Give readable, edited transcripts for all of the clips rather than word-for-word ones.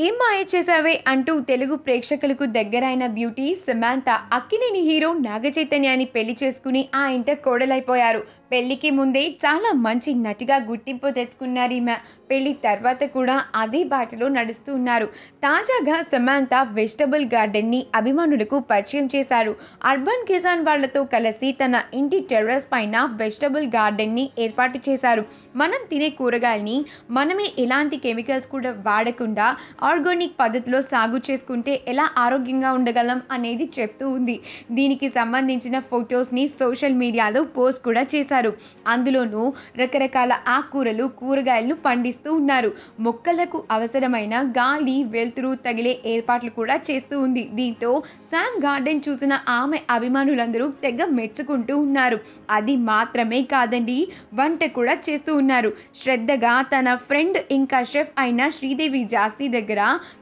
ఏం మాయ చేసావే అంటూ తెలుగు ప్రేక్షకులకు దగ్గరైన బ్యూటీ సమాంత అక్కినేని హీరో నాగచైతన్యాన్ని పెళ్లి చేసుకుని ఆ ఇంట కోడలైపోయారు. పెళ్లికి ముందే చాలా మంచి నటిగా గుర్తింపు తెచ్చుకున్నారు ఈమె. పెళ్లి తర్వాత కూడా అదే బాటలో నడుస్తూ ఉన్నారు. తాజాగా సమాంత వెజిటబుల్ గార్డెన్ ని అభిమానులకు పరిచయం చేశారు. అర్బన్ కిసాన్ వాళ్లతో కలిసి తన ఇంటి టెర్రస్ పైన వెజిటబుల్ గార్డెన్ ని ఏర్పాటు చేశారు. మనం తినే కూరగాయల్ని మనమే ఎలాంటి కెమికల్స్ కూడా వాడకుండా ఆర్గానిక్ పద్ధతిలో సాగు చేసుకుంటే ఎలా ఆరోగ్యంగా ఉండగలం అనేది చెప్తూ ఉంది. దీనికి సంబంధించిన ఫొటోస్ని సోషల్ మీడియాలో పోస్ట్ కూడా చేశారు. అందులోనూ రకరకాల ఆకుకూరలు, కూరగాయలను పండిస్తూ ఉన్నారు. మొక్కలకు అవసరమైన గాలి, వెలుతురు తగిలే ఏర్పాట్లు కూడా చేస్తూ ఉంది. దీంతో శామ్ గార్డెన్ చూసిన ఆమె అభిమానులందరూ తెగ మెచ్చుకుంటూ ఉన్నారు. అది మాత్రమే కాదండి, వంట కూడా చేస్తూ ఉన్నారు. శ్రద్ధగా తన ఫ్రెండ్ ఇంకా షెఫ్ అయిన శ్రీదేవి జాస్తి దగ్గర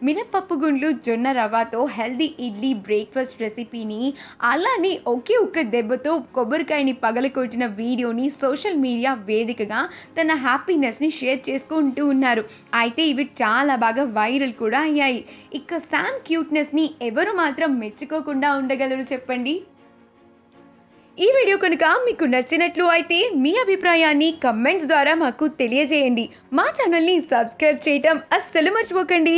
మినపప్పు గుండ్లు, జొన్న రవ్వతో హెల్దీ ఇడ్లీ బ్రేక్ఫాస్ట్ రెసిపీని, అలానే ఒకే ఒక్క దెబ్బతో కొబ్బరికాయని పగలకొట్టిన వీడియోని సోషల్ మీడియా వేదికగా తన హ్యాపీనెస్ ని షేర్ చేసుకుంటూ ఉన్నారు. అయితే ఇవి చాలా బాగా వైరల్ కూడా అయ్యాయి. ఇక శామ్ క్యూట్నెస్ ని ఎవరు మాత్రం మెచ్చుకోకుండా ఉండగలరు చెప్పండి. ఈ వీడియో కనుక మీకు నచ్చినట్లు అయితే మీ అభిప్రాయాన్ని కమెంట్స్ ద్వారా మాకు తెలియజేయండి. మా ఛానల్ని సబ్స్క్రైబ్ చేయటం అస్సలు మర్చిపోకండి.